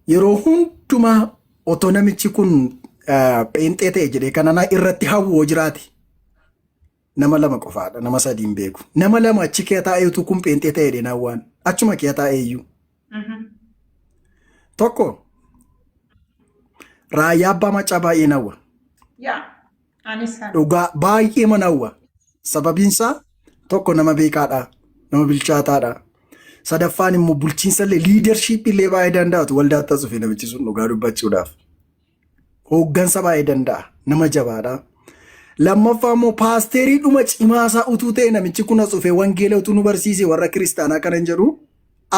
yeroo hundumaa otoo namichi kun pheenxee ta'e jedhee kanana irratti hawwoo jiraati. Nama lama qofaadha, nama sadii hin beeku. Nama lama achi kee taa'eetu kun pheenxee ta'e dheena waan achuma kee taa'eeyyuu. Tokko raayyaa abbaa macaa baay'ee nawwa. Dhugaa baay'ee manawwa. Sababiinsaa tokko nama beekaadha, nama bilchaataadha. Sadaffaan immoo bulchiinsa illee liidarshiippii illee baay'ee danda'atu waldaa taasisuuf namichi sun dhugaa dubbachuudhaaf. Hooggansa baay'ee danda'a, nama jabaadha. Lammaffaa immoo paasterii dhuma cimaasaa utuu ta'e namichi kun as dhufee wangeela utuu nu barsiise warra kiristaanaa kana hin jedhu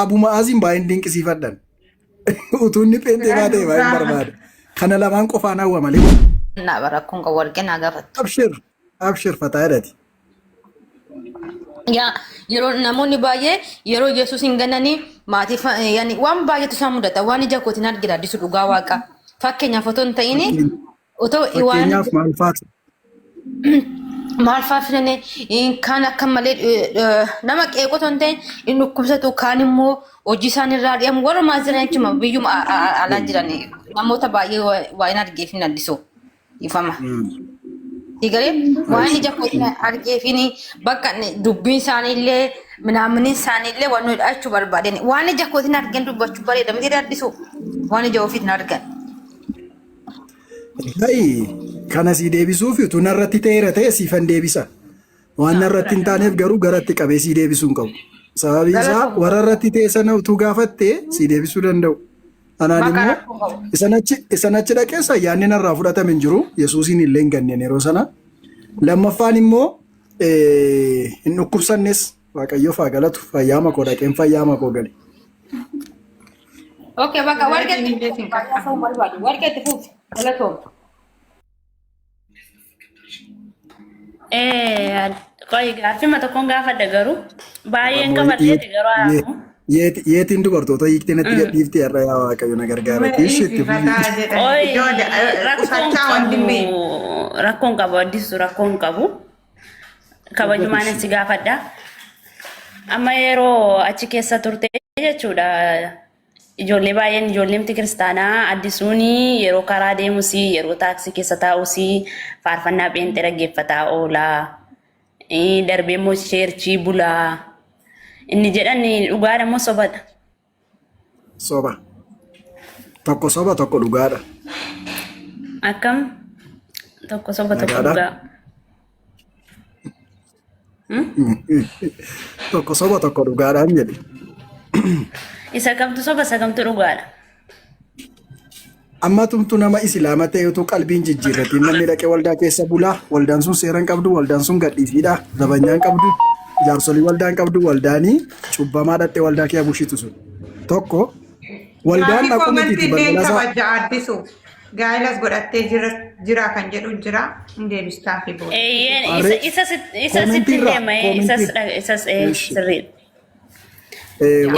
abuma asiin baay'een dinqisiifadhan. Utuu inni pheenxee baatee baay'een barbaada. Kana lamaan qofaan hawwa malee. Naa barakkuun qabu warqina gaafata. Abshir fataa jedhati. Yaa yeroo namoonni baay'ee yeroo Yesuus hin gananii maatii yaani waan baay'eetu isaan mudata waan ija kootiin argina addisu dhugaa waaqa. Fakkeenyaaf otoo hin ta'in otoo waan maal faafnane kan akka malee nama qeeqotoo hin ta'in inni dhukkubsatu kaan immoo hojii isaan irraa dhiyamu walumaa jiran jechuudha biyyuma alaa jiran namoota baay'ee waa hin argeef hin addisu ifama. Digare waan ija kootiin argeefini bakka dubbiin isaaniillee minaaminni isaaniillee waan nuyi dhachuu barbaadan waan ija kootiin argan dubbachuu bareeda miti addisu waan ija ofiitiin argan. Kana si deebisuuf utuu narratti ta'eera ta'e siifan deebisa. Waan narratti hin taaneef garuu garatti qabee si deebisuu hin qabu. Sababiin isaa warra irratti ta'e sana utuu gaafattee si deebisuu danda'u. Anaan immoo isan achi dhaqeessa yaadni narraa fudhatame hin jiru. Yesuusiin illee hin ganneen yeroo sana. Lammaffaan immoo hin dhukkubsannes Waaqayyoof haa galatu fayyaama koo dhaqeen fayyaama koo gale. Okay, bakka warqeetti fuufi. Galatoom. Koi gaaffii mata tokkoon gaafadha garuu baay'een qabadheeti garuu aamu. Yeetiin dubartoota hiiktee natti gadhiiftee har'a yaa Waaqayyo na gargaara. Rakkoon qabu addisu rakkoon qabu. Kabajumaan si gaafadha. Amma yeroo achi keessa turte jechuudha. Ijoollee baay'een ijoolleemti kiristaanaa addisuuni yeroo karaa deemusi yeroo taaksii keessa taa'usi faarfannaa pheenxee dhaggeeffataa oolaa. Darbee immoo cheerchii bulaa. Inni jedhan dhugaadha moo sobadha? Soba. Tokko soba tokko dhugaadha. Akkam? Tokko soba tokko dhugaa. Tokko soba tokko dhugaadhaan jedhe. Isa kamtu soba isa kamtu dhugaadha. Amma tumtu nama islaama ta'e utuu qalbiin jijjiirratiin namni dhaqee waldaa keessa bulaa waldaan sun seeran qabdu waldaan sun gadhiisiidha zabanyaan qabdu jaarsolii waldaan qabdu waldaanii cubbamaa dhaqee waldaa kee bushitu sun tokko waldaan dhaquu miti balbalasa addisu gaa'ilas godhattee jira kan jedhu jira hin deebistaa fi booda. Isa sitti deema isa sirriidha.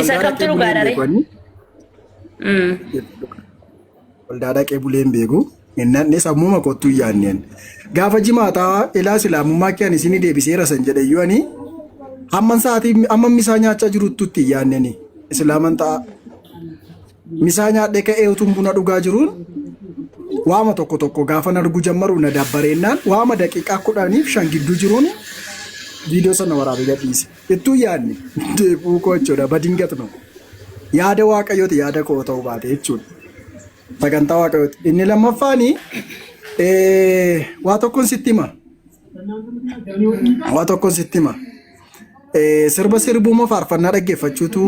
Isa kamtu dhugaadha ree? Waldaa dhaqee buleen beeku innanne sammuma kottuu yaanneen gaafa jimaataa ilaa islaamummaa kiyaan isinii deebiseera san jedhe yuani hamman sa'aatii amma misaa nyaachaa jiruttutti yaanneen islaaman ta'a misaa nyaadhee ka'ee utuun buna dhugaa jiruun waama tokko tokko gaafa nargu jammaru na dabbareennaan waama daqiiqaa 15 gidduu jiruun viidiyoo sana waraabee gadhiise ittuu yaanne deebuu koo jechuudha badingatno yaada waaqayyooti yaada koo ta'uu baate jechuudha. Sagantaa waaqayyooti. Inni lammaffaani waa tokkoon sitti hima. Waa tokkoon sitti hima. Sirba sirbuma faarfannaa dhaggeeffachuutu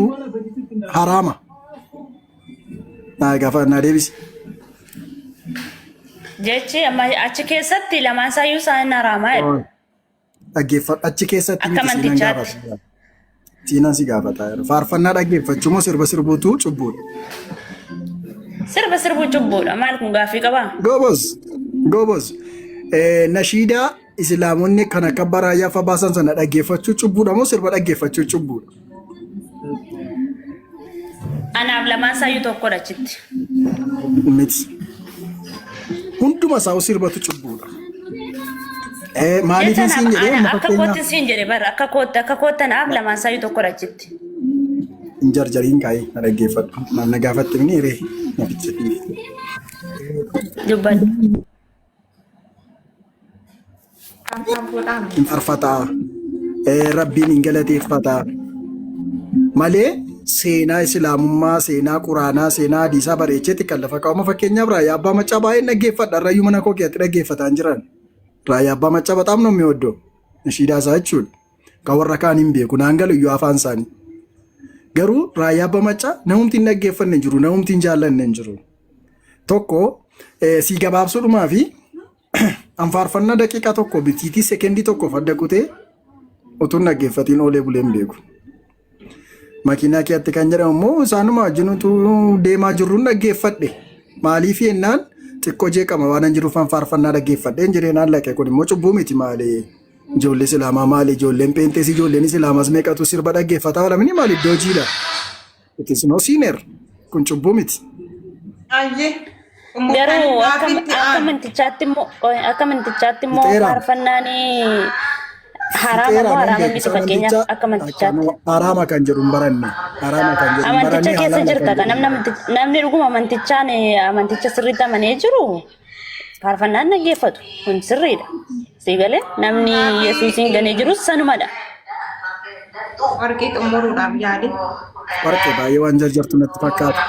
haraama. Gaafa na deebisi. Jechi amma achi keessatti lamaan saayyuu isaan haraamaa jedhu. Dhaggeeffadhu achi keessatti akka mantichaatti. Siinaan si gaafata. Faarfannaa dhaggeeffachuu moo sirba sirbuutu cubbuudha? Sirba sirbuu cubbuudha. Maal kun gaaffii qabaa? Gobos. Nashiidaa islaamonni kan akka baraayyaa fa baasan sana dhaggeeffachuu cubbuudha moo sirba dhaggeeffachuu cubbuudha? Anaaf lamaan saayyuu tokkodha achitti. Miti. Hunduma isaa sirbatu cubbuudha. Maaliif siin jedhee akka kootti siin jedhee bara akka koottan af lamaan saayyuu tokkodha achitti. Injarjariin kaayee na dhaggeeffadhu. Na gaafatte mini ree Dubbadhu. hin farfataa rabbiin hin galateeffataa malee seenaa islaamummaa seenaa quraanaa seenaa hadiisaa bareechetti kan lafa kaa'uma fakkeenyaaf raayyaa abbaa maccaa baay'een dhaggeeffadha irrayyuu mana koo keessatti dhaggeeffataa jiran raayyaa abbaa maccaa bataam namni oddoo ishiidhaa isaa jechuudha kan warra kaan hin beeku naan galu iyyuu afaan isaanii garuu raayyaa abbaa maccaa namumti hin dhaggeeffanne hin jiru namumti hin jaallanne hin jiru tokko sii gabaabsuudhumaa fi anfaarfannaa daqiiqaa tokko bitiitii sekendii tokkoof adda kutee utuun dhaggeeffatiin oolee bulee hin beeku. Makiinaa keetti kan jedhamu immoo isaanuma wajjinutu deemaa jirruun dhaggeeffadhe. Maaliif yennaan xiqqoo jeeqama waan hin jiruuf anfaarfannaa dhaggeeffadhe hin jireenaan laqe kun immoo cubbuu miti maali? Ijoollee islaamaa maali? Ijoolleen peentees ijoolleen islaamas meeqatu sirba dhaggeeffataa oolanii maali iddoo jiidha? Itis noo siineer kun cubbuu miti. Garuu akka mantichaatti immoo faarfannaan haraama moo haraama miti fakkeenyaaf akka mantichaatti. Haraama kan jedhu hin baranne. Haraama kan jedhu hin baranne. Amanticha keessa jirta kan namni dhuguma amanticha sirriitti amanee jiru faarfannaan dhaggeeffatu kun sirriidha. Siigalee namni Yesuusiin ganee jirus sanumadha. Warqee xumuruudhaaf yaade. Warqee baay'ee waan jarjartu natti fakkaata.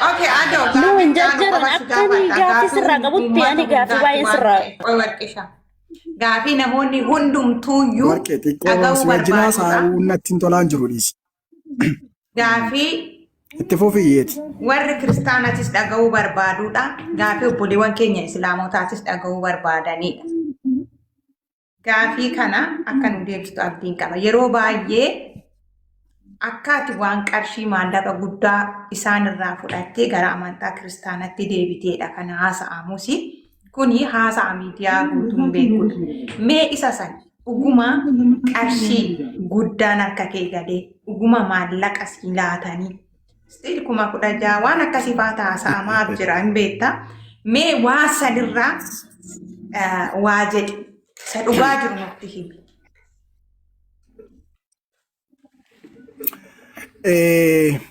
Okay, adoo. Nuu hin jarjaran akkanii gaaffii sirraa qabutti ani gaaffii baay'ee sirraa. Warqisha. Gaaffii namoonni hundumtuuyyuu Warqee xiqqoo wajjinaa saawuu natti hin tolaan jiru dhiisi. Gaaffii Itti fufiyyeeti. warri kiristaanatis dhaga'uu barbaaduudha. Gaaffii obboleewwan keenya islaamotaatis dhaga'uu barbaadanidha. Gaaffii kana akka nu deebistu abdiin qaba. Yeroo baay'ee akka ati waan qarshii maallaqa guddaa isaanirraa fudhattee gara amantaa kiristaanatti deebiteedha kana haasa'amusi. Kuni haasa'a miidiyaa guutuun beekudha. Mee isa san dhuguma qarshii guddaan harka kee galee dhuguma maallaqa si laatanii stiil 16,000 waan akkasii faata haasa'amaaf jira hin beekta. Mee waan sanirraa waa jedhi. Isa dhugaa jiru nutti himi.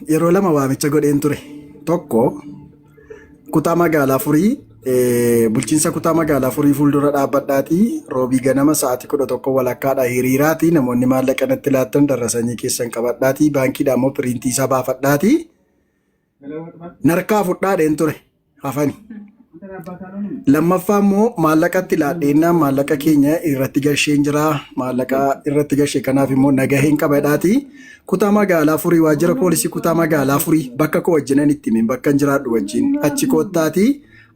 Yeroo lama waamicha godheen ture. Tokko kutaa magaalaa Furii bulchiinsa kutaa magaalaa Furii fuuldura dhaabbadhaatii roobii ganama sa'aatii 11 walakkaadha hiriiraatii namoonni maallaqa natti laattan darrasanii keessan qabadhaatii baankiidhaan immoo piriintii isaa baafadhaatii narkaa fudhaadheen ture hafani. Lammaffaa immoo maallaqatti laadheennaan maallaqa keenya irratti galsheen jira maallaqa irratti galshee kanaaf immoo nagaheen qabadhaatii kutaa magaalaa Furii waajjira poolisii kutaa magaalaa Furii bakka koo wajjinan itti himin bakka hin jiraadhu wajjin achi koottaatii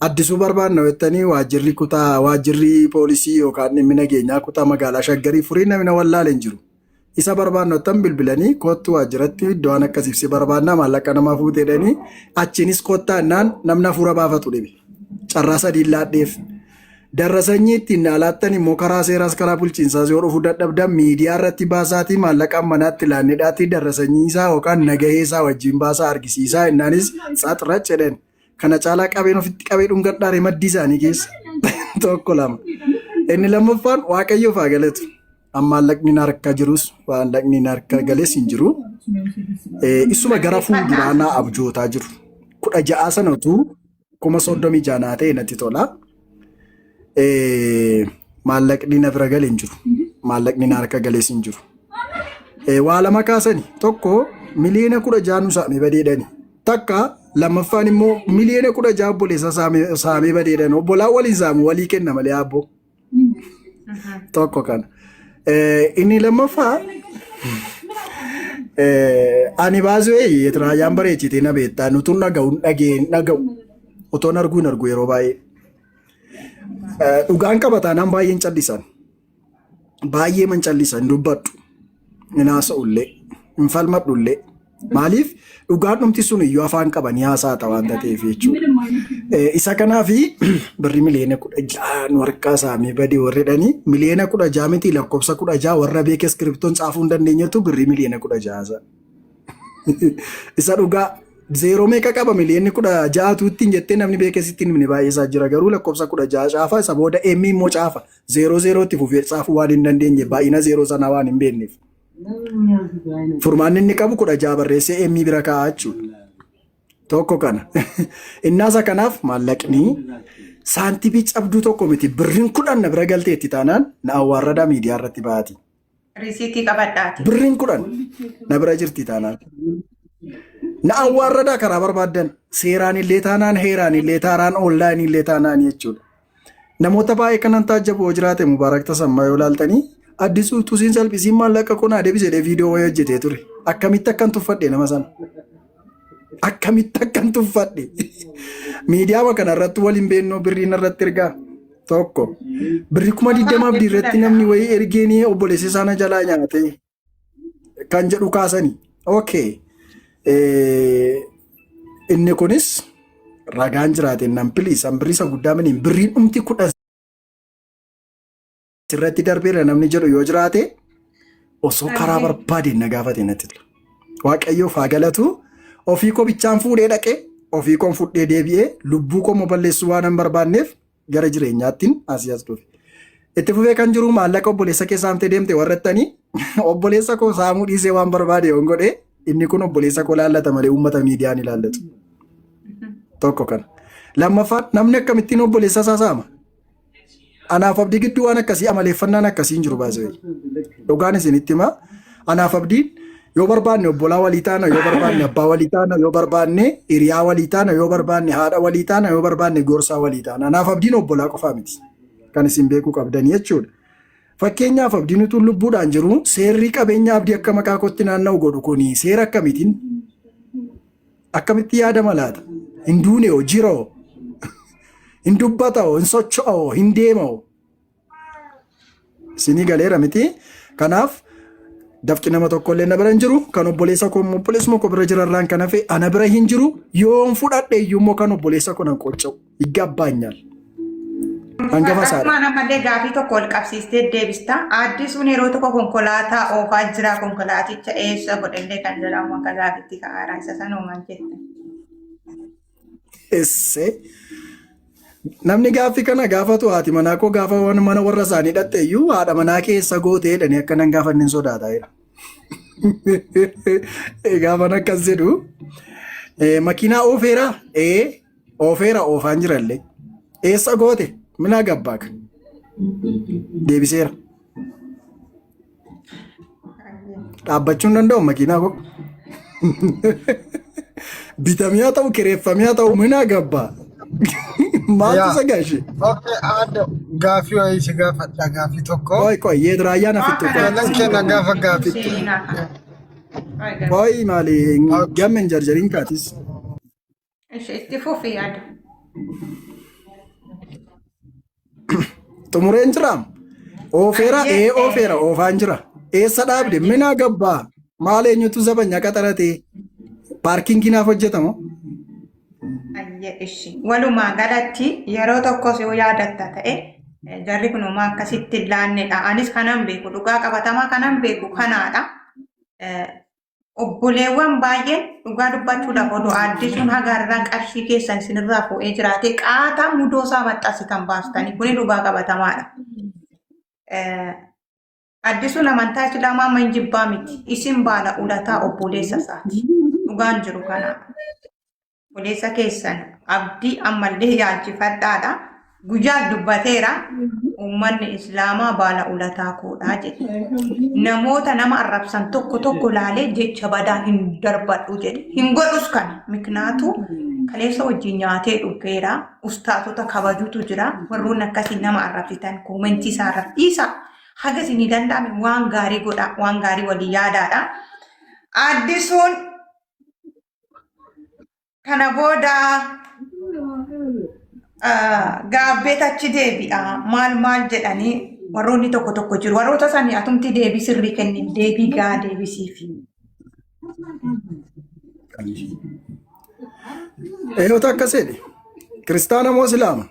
addisuu barbaadna jettanii waajjirri poolisii yookaan dhimmi nageenyaa kutaa magaalaa Shaggarii Furii namni wallaale hin jiru. Isa barbaadna jettan bilbilanii kootu waajjiratti iddoon akkasiif si barbaadna maallaqa namaa fuuteedhanii achiinis koottaannaan namni hafuura baafatu dhibe. Carraa sadii laadheef darrasanyii ittiin alaattan immoo karaa seeraas karaa bulchiinsaas yoo dhufuu dadhabdan miidiyaa irratti baasaatii maallaqaan manaatti laannedhaatii darrasanyii isaa yookaan nagahee isaa wajjin baasaa argisiisaa innaanis saaxira jedhan kana caalaa qabeen ofitti qabee dhungadhaare maddii isaanii keessa tokko lama. Inni lammaffaan waaqayyoof haa galatu. Maallaqni harka jirus maallaqni harka galees hin jiru. Isuma gara fuulduraa naa abjootaa jiru. 16 sanatu 36 ta'e natti tola. Maallaqni na bira galee hin jiru. Maallaqni na harka galees hin jiru. Waa lama kaasani tokko miliyoona 16 nu saamee badeedhani. Takka lammaffaan immoo miliyoona 16 obboleessa saamee badeedhani. Obbolaan waliin saamu walii kenna malee abbo. Tokko kana. Inni lammaffaa ani baasuu raayyaan bareechitee na beektaa nutuun dhaga'u. Otoon arguun argu yeroo baay'ee. Dhugaan qabataanaan baay'een callisan. Baay'ee man callisan dubbadhu. Hin haasa'ullee. Hin falmadhullee. Maaliif dhugaan dhumti sun iyyuu afaan qabanii haasa'a waan ta'eef jechuudha. Isa kanaaf birri miliyoona 16 nu harkaa saamee badee warreedhanii miliyoona 16 miti lakkoofsa 16 warra beeka iskiriptoon caafuu hin dandeenyetu birri miliyoona 16. Isa dhugaa. Zeeroo meeqa qaba miliyoonni 16 ittiin jettee namni beekesitti hin baay'ee isaa jira garuu lakkoofsa 16 caafa isa booda emmi immoo caafa 00 itti fufee caafuu waan hin dandeenye baay'ina 0 sanaa waan hin beekneef. Furmaanni inni qabu 16 barreessee emmi bira kaa'aa jechuudha. tokko kana. Innaasa kanaaf maallaqni saantibii cabduu tokko miti birriin 10 na bira galteetti taanaan na awwaarradaa miidiyaa irratti baati. Risiitii qabadhaati. Birriin 10 na bira jirti taanaan. Na awwaarradaa karaa barbaaddan seeraan illee taanaan heeraan illee taanaan onlaayinii illee taanaan jechuudha. Namoota baay'ee kanan taajjabu jiraate Mubaarak Tasammaa yoo ilaaltanii addisuu tusiin salphisiin maallaqa qonaa deebisee viidiyoo wayii hojjetee ture. Akkamitti akkan tuffadhe nama sana. Akkamitti akkan tuffadhe. Miidiyaa kana irratti waliin beennoo birriin irratti ergaa tokko. Birri 20 abdii irratti namni wayii ergeenii obboleessa isaanii jalaa nyaate kan jedhu kaasanii. Okay. Inni kunis ragaan jiraate nan piliisan birrisa guddaa miniin birriin dhumti 10 irratti darbeera namni jedhu yoo jiraate osoo karaa barbaade na gaafate natti ture. Waaqayyoof haa galatu ofii koo bichaan fuudhee dhaqee ofii koon fudhee deebi'ee lubbuu koo balleessuu waan hin barbaanneef gara jireenyaattiin asii as dhufe. Itti fufee kan jiru maallaqa obboleessa kee saamtee deemte warrattanii obboleessa koo saamuu dhiisee waan barbaade yoon godhee inni kun obboleessa koo laallata malee uummata miidiyaan ilaallatu. Tokko kana. Lammaffaan namni akkamittiin obboleessa isaa saama? Anaaf abdii gidduu waan akkasii amaleeffannaan akkasiin jiru baasee. Dhugaan isinitti himaa. Anaaf abdiin yoo barbaanne obbolaa walii taana, yoo barbaanne abbaa walii taana, yoo barbaanne hiriyaa walii taana, yoo barbaanne haadha walii taana, yoo barbaanne gorsaa walii taana. Anaaf abdiin obbolaa qofaa miti. Kan isin beekuu qabdanii jechuudha. Fakkeenyaaf abdiin utuu lubbuudhaan jiru seerri qabeenya abdii akka maqaa kootti naanna'u godhu kuni seera akkamitiin akkamitti yaadama laata? Hin duunee jiroo, hin dubbatoo, hin socho'oo, hin deemoo. Isinii galeera miti. Kanaaf dafqi nama tokkollee na bira hin jiru. Kan obboleessa koo obboleessuma koo bira jirarraan kan hafe ana bira hin jiru. Yoon fudhadhe iyyuu kan obboleessa koo nan qocca'u. Igga abbaanyal. Hangafa saadha. Akkuma namallee gaafii tokko ol qabsiistee deebista. Addisuun yeroo tokko konkolaataa oofaa jira. Konkolaaticha eessa godhallee kan jedhamu akka gaafitti ka'aaraa isa sanuumaan jette. Namni gaaffii kana gaafatu haati manaa koo gaafa mana warra isaanii dhatte iyyuu haadha manaa keessa gootee jedhanii akka nan gaafanne hin sodaataa jira. Gaafan akkas jedhu makiinaa oofeera oofeera oofaan jirallee eessa goote minaa gabbaaka deebiseera. Dhaabbachuu hin danda'u makiinaa koo. Bitamee haa ta'u kireeffamee haa ta'u minaa gabbaa. Maaltu isa gaashe? Okay, ada gaafii wayii si gaafadha gaafii tokko. Qoy yeed raayyaan hafittu. Kanan kenna gaafa gaafittu. Qoy maali gammeen jarjariin kaatis. Itti fufi yaada. Xumureen jiraam. Oofeera oofeera oofaan jira. Eessa dhaabde minaa gabbaa maal eenyutu zabanya qaxaratee paarkingii naaf hojjetamoo? Walumaa galatti yeroo tokkos yoo yaadatta ta'e jarri kunumaa akkasitti laannedha. Anis kanan beeku dhugaa qabatamaa kanan beeku kanaadha. Obboleewwan baay'een dhugaa dubbachuudhaaf oduu addisuun hagaarraa qarshii keessan isinirraa fuudhee jiraate qaataa mudoo isaa maxxansitan baastanii kuni dhugaa qabatamaadha. Addisuun amantaa islaamaa man jibbaa miti. Isin baala ulataa obboleessa isaati. Dhugaan jiru kanaadha. Obboleessa keessan abdii ammallee yaalchifadhaadha. Guyyaa dubbateera uummanni islaamaa baala ulataa koodhaa jedhe. Namoota nama arrabsan tokko laalee jecha badaa hin darbadhu jedhe. Hin godhus kana miknaatu kaleessa wajjin nyaatee dhugeera. Ustaatota kabajuutu jira. Warroonni akkasii nama arrabsitan koomentii isaa arrabsiisa. Haga isinii danda'ame waan gaarii godha. Waan gaarii walii yaadaadha. Addisuun kana booda gaabbeet achi deebi'a maal jedhanii warroonni tokko jiru. Warroota sanii atumti deebii sirrii kennin deebii gaa deebisiif. Eeyoota akkasidhe kiristaana moo islaama?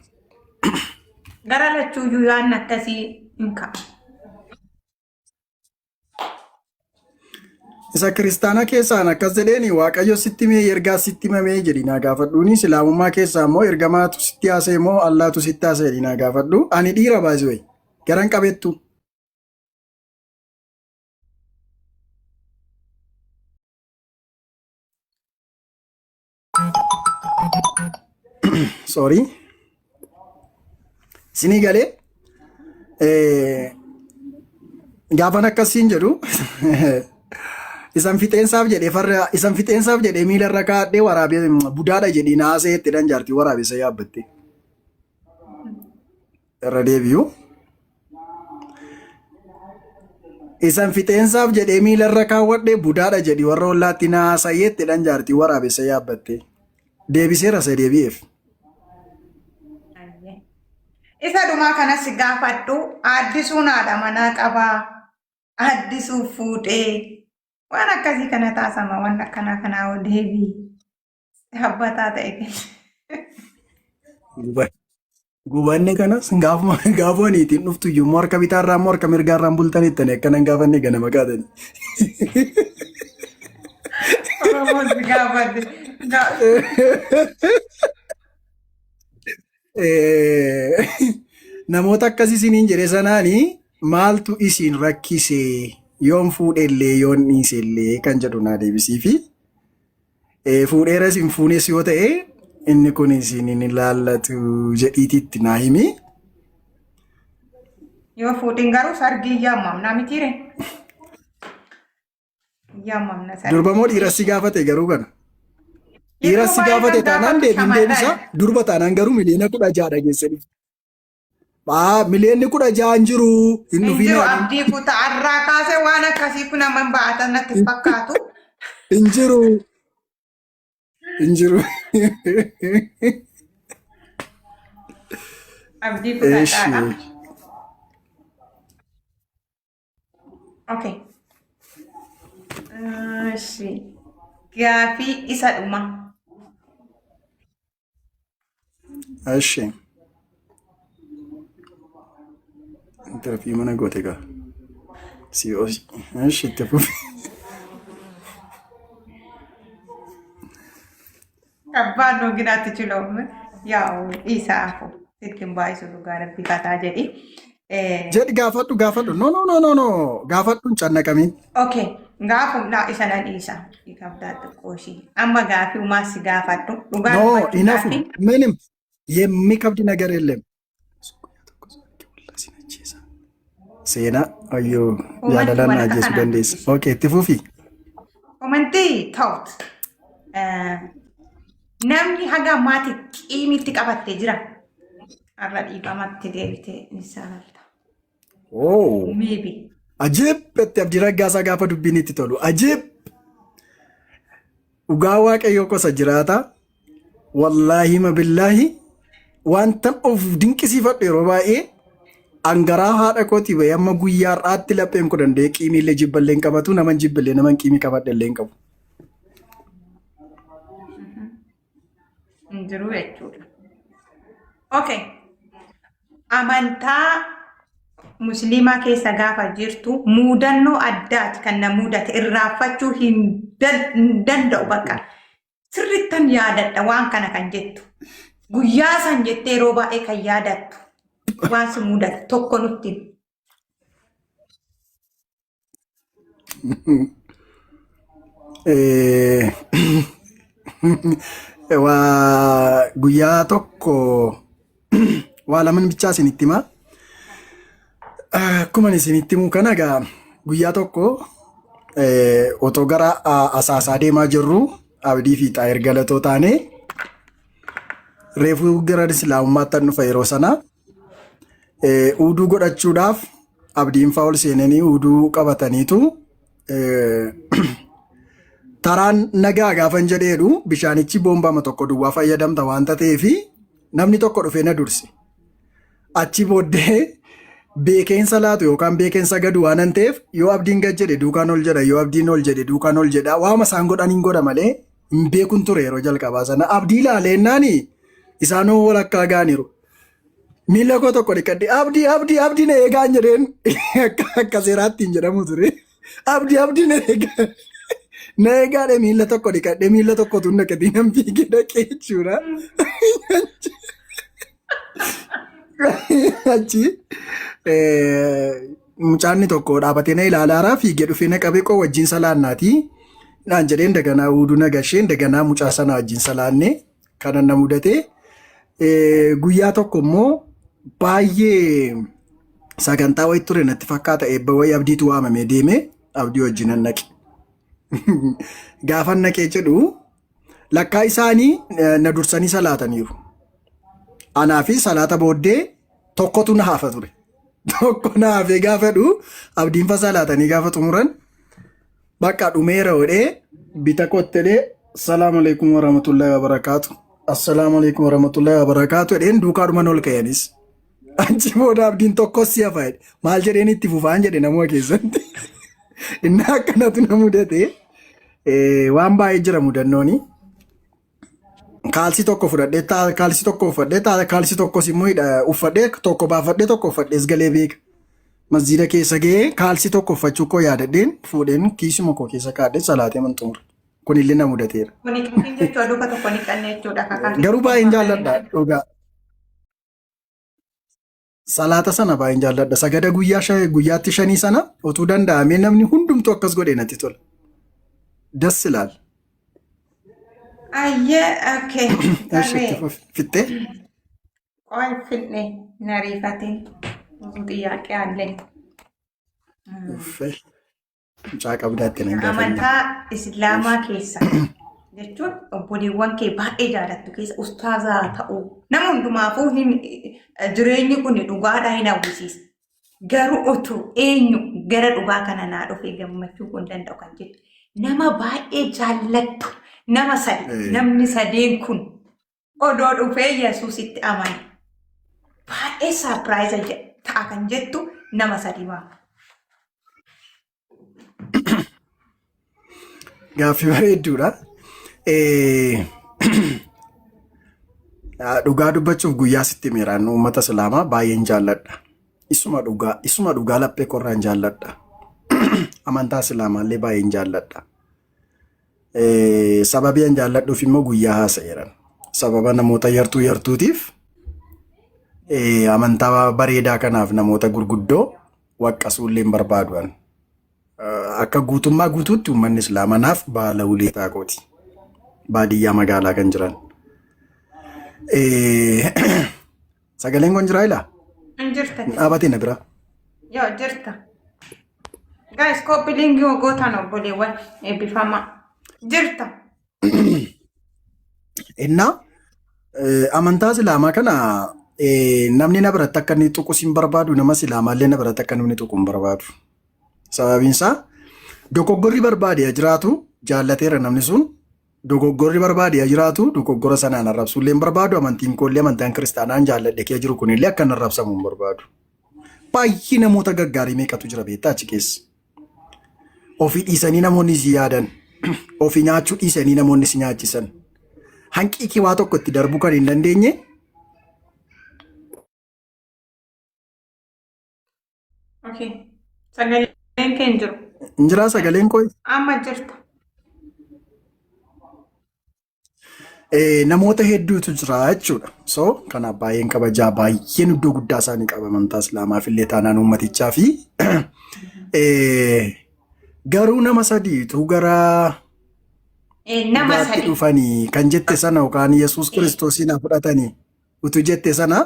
Gara lachuuyyuu yaadni akkasii hin ka'a. Isa kiristaana keessaan akkas jedheeni waaqayyo sitti mee ergaa sitti himamee jedhi naa gaafadhuuni islaamummaa keessaa immoo ergamaatu sitti haasa'e moo allaatu sitti haasa'e naa gaafadhu ani dhiira baasii wayi garan qabettu. sorry. Sinii galee gaafan akkasiin jedhu isan fixeensaaf jedhee miila irra kaadhee waraabee budaadha jedhii naasee ittidhan jaartii waraabessa yaabbatte. Irra deebi'u. Isan fixeensaaf jedhee miila irra kaawwadhee budaadha jedhii warra ollaatti naasayee ittidhan jaartii waraabessa yaabbatte. Deebisee rasa deebi'eef. Isa dhumaa kanas gaafadhu addisuun haadha manaa qabaa. Addisuu fuudhee waan akkasii kana taasama waan akkanaa kanaa deebii habbataa ta'e Gubanne kanas gaafuma niitiin dhuftu iyyuu harka bitaarraa harka mirgaarraan bultanittani akkanan gaafanne ganama kaatani. Oromoon si gaafadhe. Namoota akkasii isiniin jedhe sanaanii maaltu isin rakkise yoon fuudhellee yoon dhiisellee kan jedhu naa deebisii fi fuudheeras hin fuunes yoo ta'e inni kun isin hin ilaallatu jedhiititti naa himi. Yoo fuudhin garuu sargii yaamamna mitiire. Yaamamna sargii. Durbamoo dhiirassi gaafate garuu kana. Dhiirassi gaafate taanaan deebiin deebisa. Durba taanaan garuu miliyoona 16 dhageessanii. Miliyoonni 16 hin jiru. Hin jiru abdii kutaa irraa kaasee waan akkasii kun amma baatan natti fakkaatu. Hin jiru. Hin jiru. Abdii kutaadhaadha. Okay. Gaafii isa dhuma. Ashi. Interview mana goote gaa. Si osi. Ashi itti fufi. Abbaan dhuginaatti chiloomme yaa'u isaafu ittiin baay'isu dhugaa rabbi kataa jedhi. Jedhi gaafadhu. No. Gaafadhu hin cannaqamiin. Okay. Gaafumna isa nan dhiisa. Qabdaa xiqqooshii. Amma gaafii umaa si gaafadhu. Dhugaa No, enough. Minim. የሚከብድ ነገር የለም። Seenaa ayyoo yaadalaan ajjeesu dandeessa. Okay, itti fufi. Komantii ta'uut. Namni haga maatii qiimitti qabattee jira. Har'a dhiifamatti deebitee ni saalata. Oh. Maybe. Ajib itti abdii raggaasaa gaafa dubbiin itti tolu. Ajib. Dhugaa waaqayyoo kosa jiraata. Wallaahi mabillaahi. Wanta of dinqisiifadhu yeroo baay'ee angaraa haadha kooti bahee amma guyyaa har'aatti lapheen koo danda'e qiimiillee jibballee hin qabatu naman jibballee naman qiimii qabadhallee hin qabu. Jiru jechuudha. Okay. Amantaa musliimaa keessa gaafa jirtu muudannoo addaati kan na mudate irraanfachuu hin danda'u bakka. Sirrittan yaadadha waan kana kan jettu. Guyyaa san jettee yeroo baay'ee kan yaadattu. Waan si mudate tokko nutti. Guyyaa tokko waa laman bichaa isinitti himaa. Akkuma isinitti himu kana egaa guyyaa tokko otoo gara asaasaa deemaa jirru abdii fi xaayir galatoo taane reefuu gara islaamummaatti dhufa yeroo sana uuduu godhachuudhaaf abdiin fa'aa ol seenanii uuduu qabataniitu taraan nagaa gaafan jedheedhu bishaanichi boombaama tokko duwwaa fayyadamta waanta ta'eef namni tokko dhufee na durse. Achi booddee beekeensa laatu yookaan beekeensa gadu waan ta'eef yoo abdiin gad jedhe duukaan ol jedha yoo abdiin ol jedhe duukaan ol jedha waama isaan godhan hin godha malee hin beekun ture yeroo jalqabaa sana abdii ilaaleennaani isaanoo walakkaa gaaniiru. Miila koo tokko dhiqadhe abdii na eegaan jedheen akka seeraatti hin jedhamu ture. Abdii na eegaa. Na eegaadhe miila tokko dhiqadhe miila tokko tun naqatii nan fiigee dhaqee jechuudha. Achi mucaanni tokko dhaabatee na ilaalaara fiigee dhufee na qabee qoo wajjin salaannaati. Naan jedheen daganaa uuduu na gasheen daganaa mucaa sana wajjin salaanne kanan na mudate. Guyyaa tokko immoo baay'ee sagantaa wayii ture natti fakkaata eebba wayii abdiitu waamamee deemee abdii wajjin naqe. Gaafa naqee jedhu lakkaa isaanii na dursanii salaataniiru. Anaa fi salaata booddee tokkotu na hafa ture. Tokko na hafee gaafa dhu abdiin fa salaatanii gaafa xumuran bakka dhumeera hodhee bita kottelee salaamu alaikum warahmatullahi wabarakaatu. Assalaamu alaikum warahmatullahi wabarakaatu jedheen duukaa dhuman ol ka'anis. Achi booda abdiin tokkos si hafa jedhe. Maal jedheen itti fufaan jedhe namoota keessatti. Inni akkanatu na mudate waan baay'ee jira mudannooni. Kaalsii tokko fudhadhee kaalsii tokko uffadhee kaalsii tokkos immoo uffadhee tokko baafadhee tokko uffadhees galee beeka. Masjiida keessa gahee kaalsii tokko uffachuu koo yaadadheen fuudheen kiisuma koo keessa kaadhee salaatee man xumura. Kun illee na mudateera. Garuu baay'een jaalladha dhugaa. Salaata sana baay'een jaalladha. Sagada guyyaatti 5 sana utuu danda'amee namni hundumtuu akkas godhee natti tola. Das ilaal. Ayyee okay. Fittee? Qoy fitne nariifatiin xiyyaaqee allee. Mucaa qabdaatti nan gaafa. Amantaa Islaamaa keessa jechuun obboleewwan kee baay'ee jaalattu keessa ustaazaa ta'uu nama hundumaafuu jireenyi kun dhugaadhaa hin hawwisiisa. Garuu utuu eenyu gara dhugaa kana naa dhufee gammachuu kun danda'u kan jettu nama baay'ee jaallattu nama sadi namni sadeen kun odoo dhufee Yesuusitti amane baay'ee saapiraayiza ta'a kan jettu nama sadi ba'a. Gaaffii bareedduudha. Dhugaa dubbachuuf guyyaa sitti miiraan uummata Islaamaa baay'een jaalladha. Isuma dhugaa laphee korraan jaalladha. Amantaa Islaamaallee baay'een jaalladha. Sababii an jaalladhuuf immoo guyyaa haasa'eeran. Sababa namoota yartuutiif amantaa bareedaa kanaaf namoota gurguddoo waqqasuullee hin barbaadu'an. Akka guutummaa guutuutti uummanni Islaamanaaf baala ulee taakooti. Baadiyyaa magaalaa kan jiran. Sagaleen kun jiraa ilaa? Jirta. Dhaabatee na bira. Yoo jirta. Guys, koppiliin yoo gootan obboleewwan eebbifamaa. Jirta. Innaa amantaa Islaamaa kana namni na biratti akka inni tuqus hin barbaadu, nama Islaamaallee na biratti akka namni tuqu hin barbaadu. Sababiin isaa dogoggorri barbaade jiraatu jaallateera namni sun. Dogoggorri barbaade jiraatu dogoggora sanaan arrabsuullee hin barbaadu. Amantiin koollee amantaan kiristaanaan jaalladhe kee jiru kunillee akka hin arrabsamu hin barbaadu. Baay'ee namoota gaggaarii meeqatu jira beektaa achi keessa. Ofii dhiisanii namoonni si yaadan. Ofii nyaachuu dhiisanii namoonni si nyaachisan. Hanqiiqii waa tokko itti darbuu kan hin dandeenye. Okay. Sagaleen kee hin jiru. Injiraa sagaleen koo. Amma jirta. Namoota hedduutu jira jechuudha. So kanaaf baay'een kabajaa baay'een iddoo guddaa isaanii qaba amantaa Islaamaaf illee taanaan uummatichaa fi garuu nama sadiitu gara nama sadi dhufanii kan jette sana yookaan Yesuus Kiristoosiin fudhatanii utuu jette sana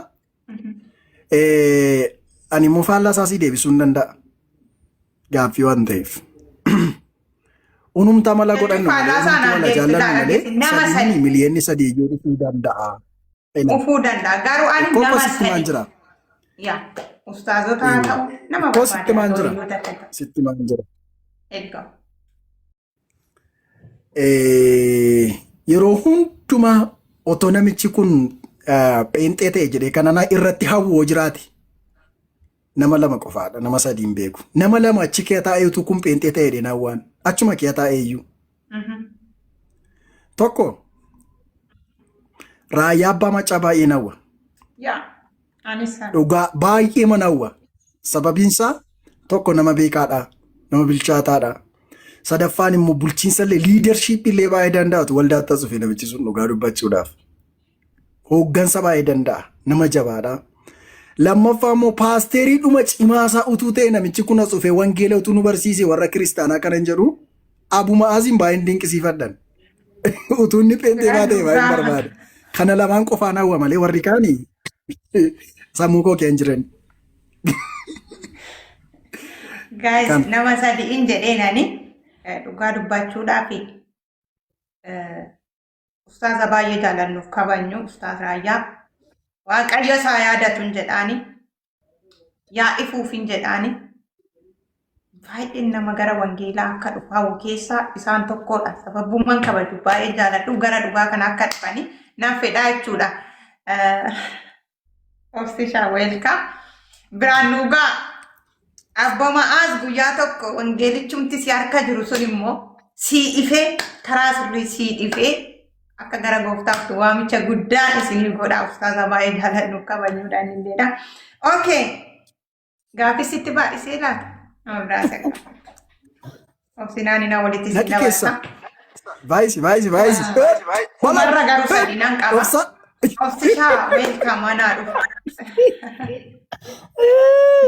ani immoo faallaa isaasii deebisuu hin danda'a. Gaaffii waan ta'eef. Unumta mala godhannu malee jaallannu malee sadii miliyoonni sadii iyyuu dhufuu danda'a. Dhufuu danda'a. Garuu ani nama sadi. Jira. Yaa ustaazota haa ta'u nama barbaada. Sitti maan jira. Sitti maan jira. Egaa. Yeroo hundumaa otoo namichi kun pheenxee ta'e jedhee kanana irratti hawwoo jiraate. Nama lama qofaadha. Nama sadii hin beeku. Nama lama achi kee taa'eetu kun pheenxee ta'e dheena waan. Achuma kee taa'ee iyyuu. Tokko raayyaa abbaa macaa baay'ee nawwa. Yaa anis dhugaa baay'ee manawwa. Sababiin isaa tokko nama beekaadha. Nama bilchaataadha. Sadaffaan immoo bulchiinsa illee liidarshiippii illee baay'ee danda'atu waldaatti asufee namichi sun dhugaa dubbachuudhaaf. Hooggansa baay'ee danda'a. Nama jabaadha. Lammaffaa immoo paasterii dhuma cimaasaa utuu ta'e namichi kun asufee wangeela utuu nu barsiise warra kiristaanaa kanan jedhu Abu Ma'aazin baay'een dinqisiifadhan. Utuu inni pheenxee baatee baay'een barbaada. Kana lamaan qofaan hawwa malee warri kaanii sammuu koo keessa jiran. Guys, Kan nama sadiin jedheenani dhugaa dubbachuudhaaf ustaaza baay'ee jaalannuuf kabajnu ustaaz Raayyaa Waaqayyo isaa yaadatuun jedhaani yaa ifuufin jedhaani baay'een nama gara wangeelaa akka dhufaa'u keessaa isaan tokkodha. Sababummaan kabaju baay'ee jaaladhu gara dhugaa kana akka dhufani naaf fedhaa jechuudha. Ofishaa weelkaa biraan dhugaa abbaa ma'aas guyyaa tokko wangeelichumti si harka jiru sun immoo sii ifee karaa sirrii sii ifee akka gara gooftaaf waamicha guddaan isinii godha. Ustaaza baay'ee jaaladhu kabajnuudhaan illeedha. Okay. Gaafisitti baay'isee laata? Nurraasa qaba. Obsinaan ina walitti si naqi keessa. dabarsa. Vaayisi. Kumarra garuu sadinaan qaba. Obsa. Obsishaa weelkaa manaa dhufa.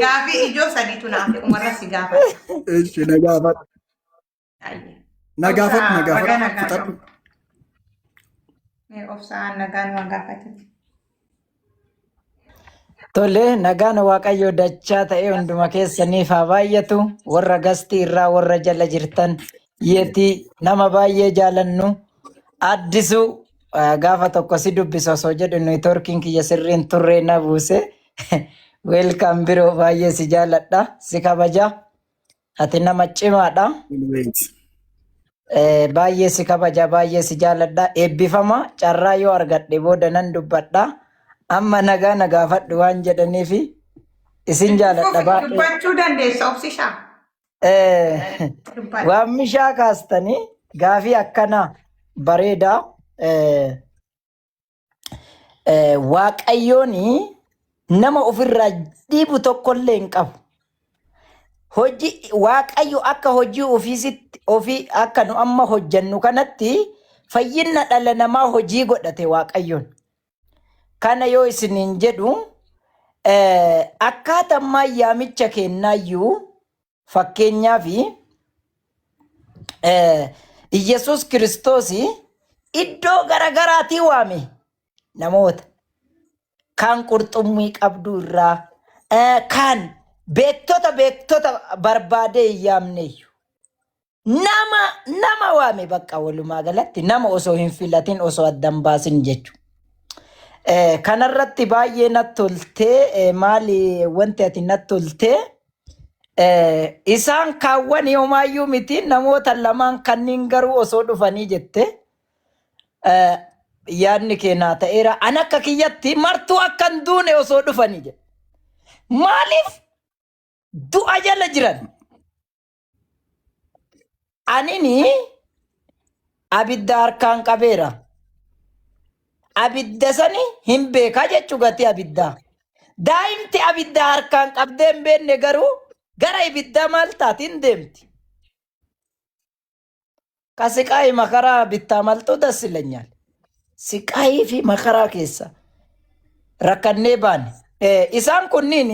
Gaafii ijoo sadiitu naaf umarra si gaafata. Eeshi na gaafadhu. Ayye. Na gaafadhu na Obsaa baga gaafadhu. nagaa Fudhadhu. qabu. Obsaan nagaan waan gaafatati. Tole, nagaan Waaqayyoo dachaa ta'e hunduma keessaniif haa baay'atu. Warra gastii irraa warra jala jirtan yeetii nama baay'ee jaalannu addisu gaafa tokko si dubbisu osoo jedhu neetworkiin kiyya sirriin turree na buuse. Welcome biroo baay'ee si jaaladha. Si kabaja. Ati nama cimaadha. Wait. Baay'ee si kabaja, baay'ee si jaaladha. Eebbifama carraa yoo argadhe booda nan dubbadha. Amma nagaa na gaafadhu waan jedhaniif isin jaaladha baay'ee. Dubbachuu dandeessa obsishaa. Dubbadha. Waammishaa kaastanii gaafii akkana bareedaa Waaqayyoon nama ofirraa dhiibu tokkollee hin qabu. Hojii Waaqayyo akka hojii ofii akka nu amma hojjannu kanatti fayyina dhala namaa hojii godhate Waaqayyoon. Kana yoo isiniin jedhu akkaataa yaamicha kennaayyuu fakkeenyaaf Iyyasuus Kiristoos iddoo garagaraatii waame namoota. Kaan qurxummii qabdu irraa, kaan beektota barbaadee hin yaamneeyyu. Nama waame bakka walumaa galatti nama osoo hin filatin osoo addan baasin jechuudha. Kanarratti baay'ee natti toltee maali wanti ati natti toltee isaan kaawwan yoomaayyuu miti namoota lamaan kanneen garuu osoo dhufanii jette yaadni keenyaa ta'eera. An akka kiyyatti martuu akkan duune osoo dhufanii jedhe. Maaliif du'a jala jiran? Anini abidda harkaan qabeera. Abidda sani hin beekaa jechuu gatii abiddaa. Daa'imti abidda harkaan qabdee hin beekne garuu gara ibiddaa maal taatiin deemti. Ka siqaayi makaraa bittaa maltuu dassilanyaan. Siqaayii fi makaraa keessa rakkannee baane. Isaan kunniin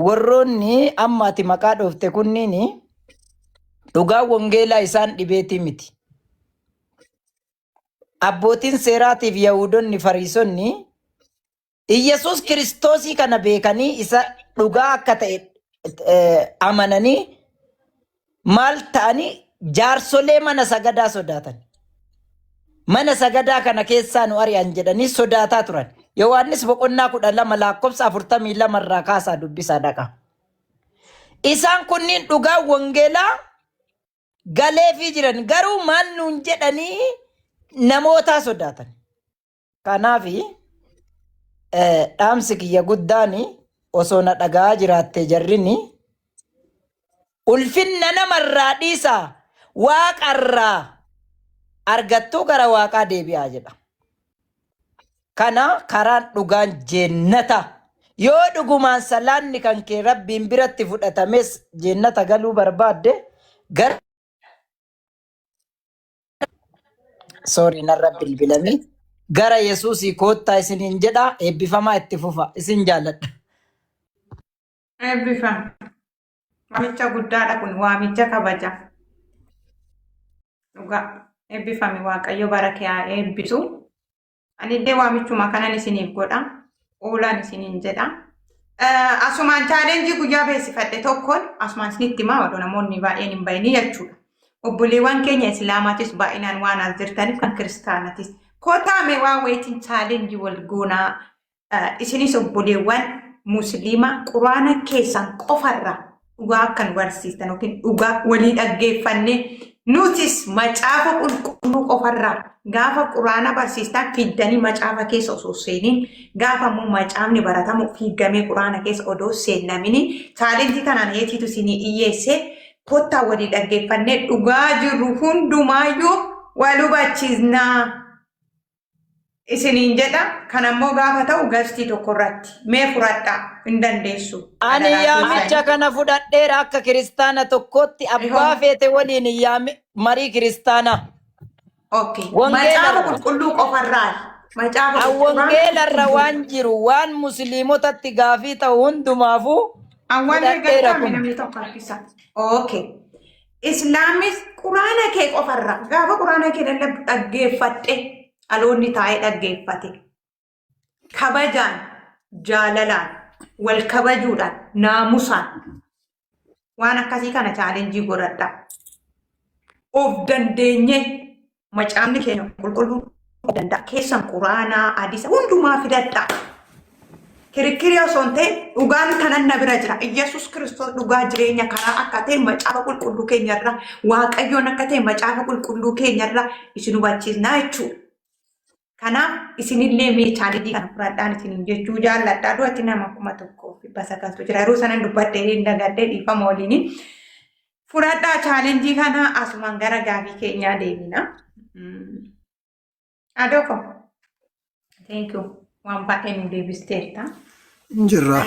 warroonni amma ati maqaa dhoofte kunniin dhugaa wangeelaa isaan dhibeetii miti. Abbootiin seeraatiif Yahudonni Fariisonni Iyyasuus Kiristoosii kana beekanii isa dhugaa akka ta'e amananii maal ta'anii jaarsolee mana sagadaa sodaatan. Mana sagadaa kana keessaa nu ari'an jedhanii sodaataa turan. Yohaannis boqonnaa 12 lakkoofsa 42 irraa kaasaa dubbisaa dhaqa. Isaan kunniin dhugaa wangeelaa galeefii jiran garuu maal nuun jedhanii namoota sodaatan. Kanaaf dhaamsi kiyya guddaan osoo na dhagaa jiraatte jarrini ulfinna namarraa dhiisaa waaqarraa argattuu gara waaqaa deebi'aa jedha. Kana karaan dhugaan jeennata. Yoo dhugumaan salaanni kan kee rabbiin biratti fudhatames jeennata galuu barbaadde gara narra bilbilame gara Yesuusii koottaa isiniin jedha. Eebbifamaa itti fufa isin jaalladha. Eebbifama. Waamicha guddaadha kun waamicha kabaja. Dhugaa. eebbifame Waaqayyo bara kee haa eebbisu. Ani illee waamichuma kanan isiniif godha. Oolaan isiniin jedha. Asumaan chaalenjii guyyaa beeksifadhe tokkoon asumaan isinitti himaa odoo namoonni baay'een hin bahinii jechuudha. Obboleewwan keenya Islaamaatis baay'inaan waan as jirtaniif kan Kiristaanatis. Kootaame waan wayitiin chaalenjii wal goonaa isinis obboleewwan Musliima Quraana keessan qofarra dhugaa akkan barsiistan yookiin dhugaa walii dhaggeeffanne nutis macaafa qulqulluu qofarraa gaafa Quraana barsiistan fiddanii macaafa keessa osoo seeniin gaafa immoo macaafni baratamu fiigamee Quraana keessa odoo seenamini chaalenjii kanaan heetiitu isinii dhiyyeesse kottaa walii dhaggeeffannee dhugaa jirru hundumaayyuu wal hubachiisnaa. Isiniin jedha kan ammoo gaafa ta'u gastii tokko irratti mee fudhadhaa hin dandeessu. Ani yaamicha kana fudhadheera akka kiristaana tokkotti abbaa feete waliin yaami marii kiristaana. Okay. Macaafa qulqulluu qofarraa. Macaafa wangeelarra waan jiru waan musliimotatti gaafii ta'u hundumaafuu fudhadheera kun. Namni tokko harkisa. Okay. Islaamis Quraana kee qofarraa gaafa Quraana kee dhaggeeffatte. Aloonni taa'ee dhaggeeffate kabajaan jaalalaan wal kabajuudhaan naamusaan waan akkasii kana chaalenjii godhadha. Of dandeenye macaafni keenya qulqulluu danda'a keessan Quraanaa hadiisa hundumaa fidadha. Kirikiri osoo hin ta'in dhugaan kanan na bira jira. Iyyasuus Kiristoos dhugaa jireenya karaa akka ta'e macaafa qulqulluu keenyarraa Waaqayyoon akka ta'e macaafa qulqulluu keenyarraa isin hubachiisnaa jechuudha. Kanaaf isinillee mee chaalenjii kana fudhadhaan isiniin jechuu jaalladha. Du'atti nama 1,000 basa galtu jira. Yeroo sanan dubbadhee hin dagadhee dhiifama waliin fudhadhaa chaalenjii kana asumaan gara gaafii keenyaa deemina. Adooko. Thank you. Waan baay'ee nu deebisteerta. Injirraa.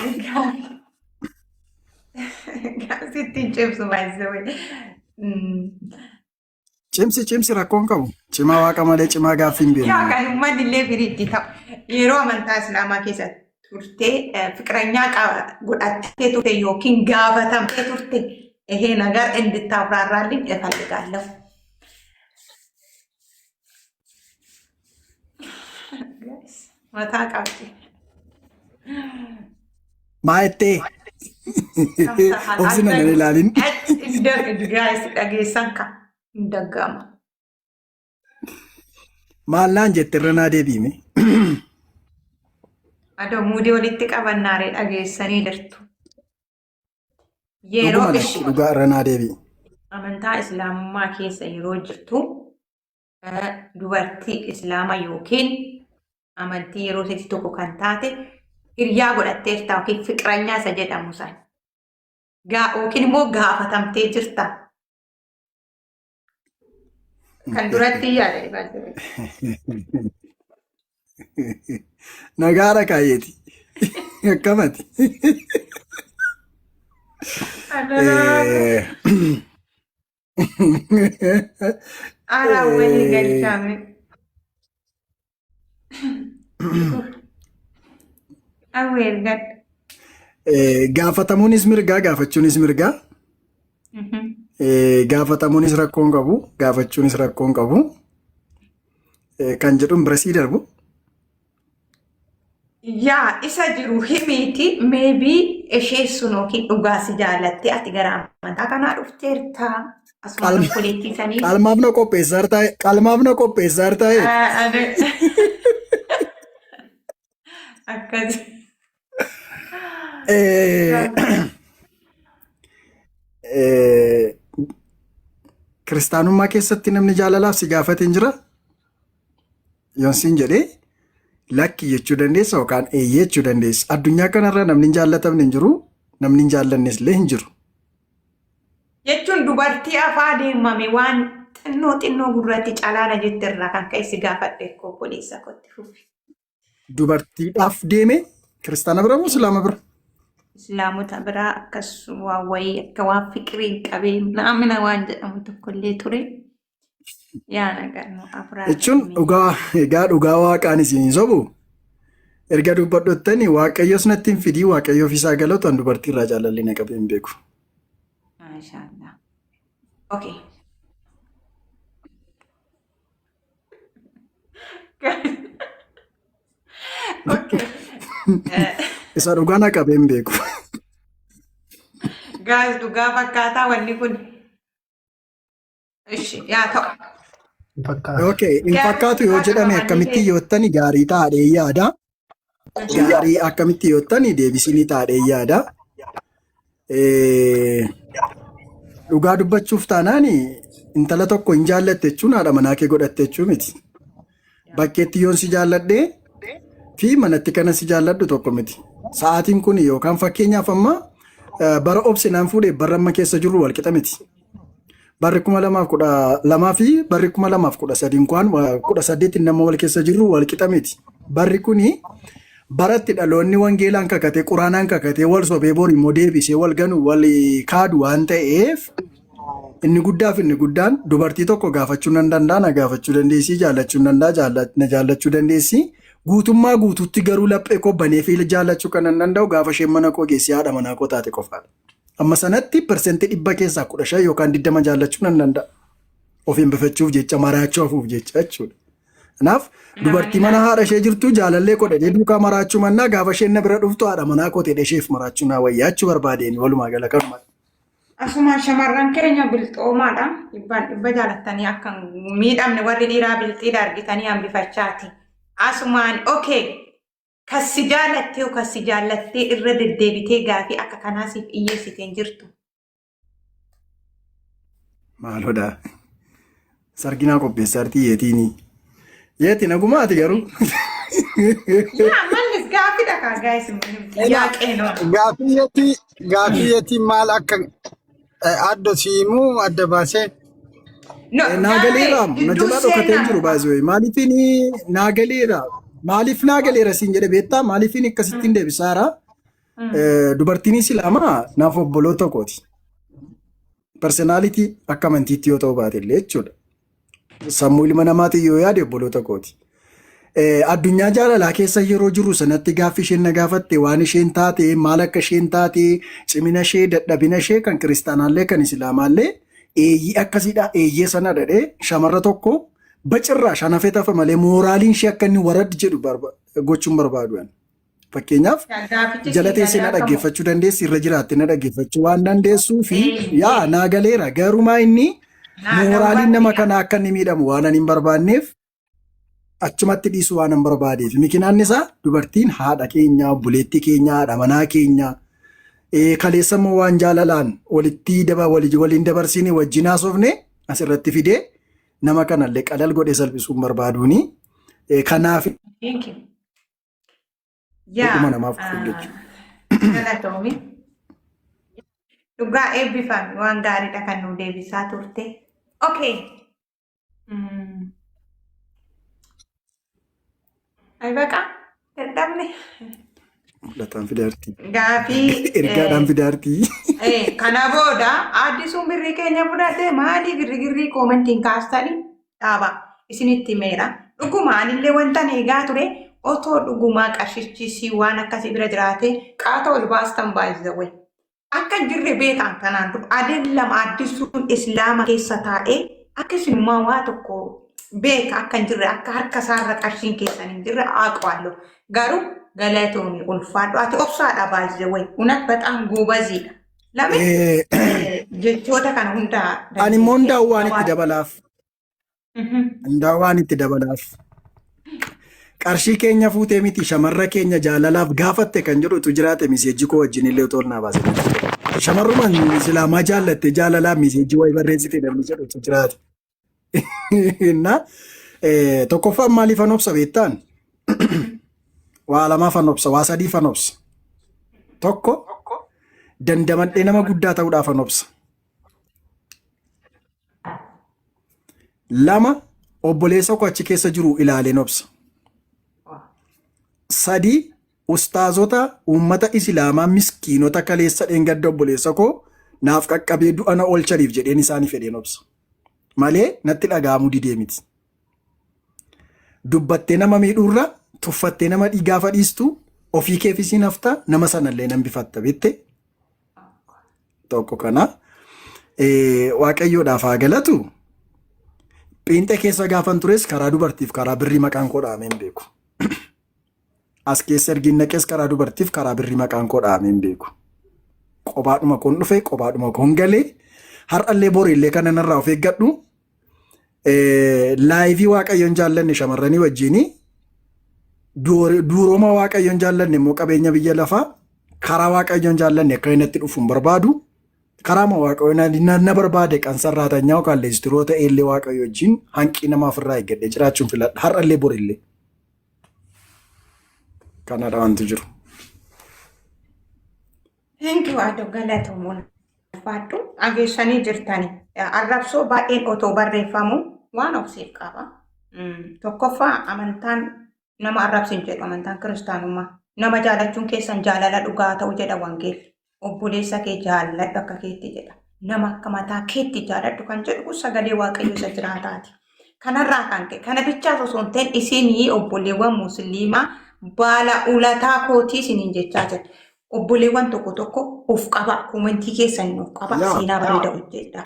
Gaasittiin cimsu baay'isee. Cimsi rakkoon qabu. Cimaa waaqa malee cimaa gaaffii hin beeku. Yaa kan uummanni illee biriitti ta'u. Yeroo amantaa Islaamaa keessatti turte fiqiranyaa godhattee turte yookiin gaafatamtee turte ehee nagar እንድታብራራልኝ እፈልጋለሁ. Mataa qabdi. Maayettee. Obsina nan ilaalin. Dhageessan ka hin daggama. Maallaan jette irra naa deebiime. Adoo muudii walitti qabannaaree dhageessanii jirtu. Yeroo ishi dhugaa irra naa deebi'i. amantaa Islaamummaa keessa yeroo jirtu dubartii Islaama yookiin amantii yeroo seetii tokko kan taate hiriyaa godhatteerta yookiin fiqiranyaa isa jedhamu san. Yookiin immoo gaafatamtee jirta. Kan duratti yaada Nagaara kaayeeti. Akkamati. Ara walii galchame. Awweel gad. Gaafatamuunis mirgaa gaafachuunis mirgaa. Gaafatamuunis rakkoon qabu gaafachuunis rakkoon qabu. Kan jedhuun birasii darbu. Yaa isa jiru himiiti maybe ishee sun yookiin dhugaa si jaalatte ati gara amantaa kanaa dhufteerta asuma koleettiisanii. Qalmaaf na qopheessaa taa'e. Qalmaaf na qopheessaa taa'e. Akkasi. Kiristaanummaa keessatti namni jaalalaaf si gaafate hin jira. Yoon siin jedhee lakki jechuu dandeessa yookaan eeyyee jechuu dandeessa. Addunyaa kanarra namni hin jaallatamne hin jiru. Namni hin jaallannes illee hin jiru. Jechuun dubartii afaa deemame waan xinnoo gurratti calaala jettirraa kan ka'e si gaafadhe obboleessa kotti fufi. Dubartiidhaaf deeme kiristaana bira moo islaama bira? Islaamota biraa akkasuma waan wayii akka waan fiqiriin qabee naamina waan jedhamu tokkollee ture. Yaa nagarnu afraa. Jechuun dhugaa waaqaan isin sobu. Erga dubbadhottanii waaqayyos natti hin fidii waaqayyoo ofiisaa galatu an dubartii irraa jaalalli na qabee hin beeku. Maashaallah. Okay. Okay. Isa dhugaa na qabeen beeku. Gaas dhugaa fakkaataa wanni kun. Ishi yaa ta'u. Fakkaata. Okay, hin fakkaatu yoo jedhame akkamitti yoottani gaarii taadhee yaada. Gaarii akkamitti yoottani deebisinii taadhee yaada. Dhugaa dubbachuuf taanaan intala tokko hin jaallatte jechuun haadha manaa kee godhatte jechuu miti. Bakkeetti yoon si jaalladhee fi manatti kana si jaalladhu tokko miti. Sa'aatiin kun yookaan fakkeenyaaf amma bara obsinaan fuudhee bara amma keessa jirru wal qixa miti. Barri 2012 fi barri 2013 kun 18 nama wal keessa jirru wal qixa miti. Barri kuni baratti dhaloonni wangeelaan kakatee quraanaan kakatee wal sobee boon immoo deebisee wal ganu wal kaadu waan ta'eef inni guddaaf inni guddaan dubartii tokko gaafachuu nan danda'a na gaafachuu dandeessi jaallachuu nan danda'a na jaallachuu dandeessi guutummaa guutuutti garuu laphee koo banee fi jaallachuu kan nan danda'u gaafa isheen mana koo geessi haadha manaa koo taate qofaadha. Amma sanatti persentii 100 keessaa 15 yookaan 20 jaallachuu nan danda'a. Ofiin bifachuuf jecha maraachuuf jecha jechuudha. Kanaaf dubartii mana haadha ishee jirtu jaalallee godhadhee duukaa maraachuu mannaa gaafa isheen na bira dhuftu haadha manaa koo ta'e isheef maraachuu naa wayyaachuu barbaadeen walumaa gala kanuma. Asuma shamarran keenya bilxoomaadha. Dhibba jaalattanii akka miidhamne warri dhiiraa bilxiidha argitanii hambifachaati. Asumaan okay. Kasi jaalattee kasi jaallattee irra deddeebitee gaafii akka kanaasiif iyyeessiteen jirtu. Maaloodha. Sarginaa qopheessa artii yeetiini. Yeeti nagumaati garuu. Yaa mannis gaafiidha kaa gaayis yaa qeenoo. Gaafiyyeetii maal akka adda siimuu adda baasee. Naagaleera na jalaa dhokatee jiru baay'ee maaliifini naagaleera maaliif naagaleera siin jedhe beektaa maaliifini akkasittiin deebisaara dubartiin islaamaa naaf obboloota kooti personality akka amantiitti yoo ta'u baate illee jechuudha sammuu ilma namaatiin yoo yaade obboloota kooti. Addunyaa jaalalaa keessa yeroo jiru sanatti gaaffii isheen na gaafatte waan isheen taate maal akka isheen taate cimina ishee dadhabina ishee kan kiristaanaallee kan islaamaallee eeyyii akkasiidha eeyyee sana dhadhee shamarra tokko bacirraa shanafee tafa malee mooraaliin ishee akka inni warad jedhu gochuun barbaadu. Fakkeenyaaf jala teessee na dhaggeeffachuu dandeessi irra jiraatte na dhaggeeffachuu waan dandeessuu fi yaa naagaleera garumaa inni mooraaliin nama kana akka inni miidhamu waan ani hin barbaanneef achumatti dhiisuu waan hin barbaadeef mikinaan isaa dubartiin haadha keenya obboleettii keenya haadha manaa keenya kaleessa immoo waan jaalalaan walitti waliin dabarsine wajjin haasofne asirratti fidee nama kanallee qalal godhee salphisuun barbaaduuni kanaaf dhuguma namaaf jechuudha. Galatoomi. Dhugaa eebbifame waan gaariidha kan nu deebisaa turte. Okay. Ay baqa dadhabne. Lataan fidaartii. Gaafii. Ergaadhaan fidaartii. Kana booda addisuun birrii keenya fudhate maali girrigirrii koomentiin kaastanii dhaaba isinitti meera. Dhugumaanillee wanta eegaa ture otoo dhugumaa qarshichisi waan akkasii bira jiraate qaata ol baastan baay'isawee. Akka jirre beekan kanaan dura adeemlama addisuun islaama keessa taa'ee akkasummaa waa tokko beeka akka hin jirre akka harka isaarra qarshiin keessan hin jirre aqwaallo garuu galatoomii ulfaadhu ati obsaadha baay'isawee unat baxaan goobaziidha. Lame jechoota kana hundaa. Ani immoo waan itti dabalaaf. Waan itti dabalaaf. Qarshii keenya fuutee miti shamarra keenya jaalalaaf gaafatte kan jedhutu jiraate miseejji koo wajjin illee otoo naa baase. Shamarrumaan islaamaa jaallatte jaalalaaf miseejji wayii barreessite namni jedhutu jiraate. Tokkoffaan maaliifan obsa beektaan? Waa lamaafan obsa waa sadiifan obsa. Tokko dandamadhee nama guddaa ta'uudhaafan obsa. Lama obboleessa koo achi keessa jiru ilaaleen obsa. Sadi ustaazota uummata islaamaa miskiinota kaleessa dheengadda obboleessa koo naaf qaqqabee du'a na oolchaniif jedheen isaanii fedheen obsa. Malee natti dhaga'amuu didee miti. Dubbattee nama miidhuurra tuffattee nama gaafa dhiistu ofii keefisiin hafta nama sanallee nan bifatta beekte. Tokko kana waaqayyoodhaaf haa galatu. Pheenxee keessa gaafan tures karaa dubartiif karaa birrii maqaan koo dhahamee hin beeku. As keessa ergiin naqees karaa dubartiif karaa birrii maqaan koo dhahamee hin beeku. Qobaadhuma kun dhufe qobaadhuma kun galee har'allee boriillee kana narraa of eeggadhu. Laayivii waaqayyoon jaallanne shamarranii wajjini duurooma waaqayyoon jaallanne immoo qabeenya biyya lafaa karaa waaqayyoon jaallanne akka inni itti dhufuun barbaadu karaa waaqayyoon na barbaade qansarraa tanyaa yookaan leestiroota eellee waaqayyo wajjin hanqii namaaf irraa eeggadhee jiraachuun filadha har'allee borillee kanadha wanti jiru. Hinki waadoo galatoomuu ulfaadhu dhageessanii jirtani. Arrabsoo baay'een otoo barreeffamu waan obsiif qaba. Tokkoffaa amantaan nama arrabsin jedhu amantaan kiristaanummaa. Nama jaalachuun keessan jaalala dhugaa ta'u jedha wangeelli. Obboleessa kee jaalladhu akka keetti jedha. Nama akka mataa keetti jaalladhu kan jedhu sagalee waaqayyo isa jiraataati. Kanarraa kan ka'e kana bichaas osoo hin ta'in isinii obboleewwan musliimaa baala ulataa kootii isiniin jechaa jira. Obboleewwan tokko tokko of qaba komentii keessan of qaba seenaa bareeda hojjedha.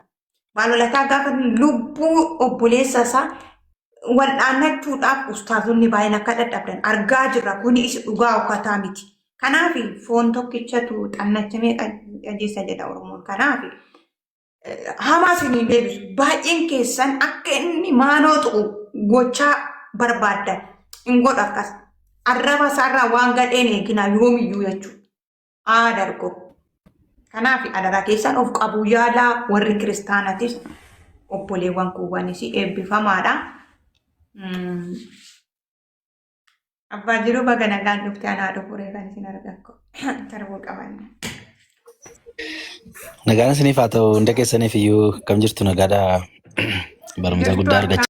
Baalolataa gaafa lubbuu obboleessa isaa wal'aannachuudhaaf ustaazonni baay'een akka dadhabdan argaa jirra. Kuni isa dhugaa ukataa miti. Kanaaf foon tokkichatu xannachamee qajeessa jedha Oromoon. Kanaaf hamaa isiniin deebisu baay'een keessan akka inni maanoo tu'u gochaa barbaaddan hin godhu akkas. Arraba isaarraa waan gadheen eeginaa yoomiyyuu jechuudha. Dargoo. Kanaaf adaraa keessan of qabu yaalaa warri kiristaanatis obboleewwan kuuwwanis eebbifamaadha. Abbaa jiru baga nagaan dhuftee anaa dhufuree kan isin argakko tarbuu qabanne. Nagaan isiniif haa ta'u hunda keessaniif iyyuu kam jirtu nagaadhaa barumsa guddaa argachaa.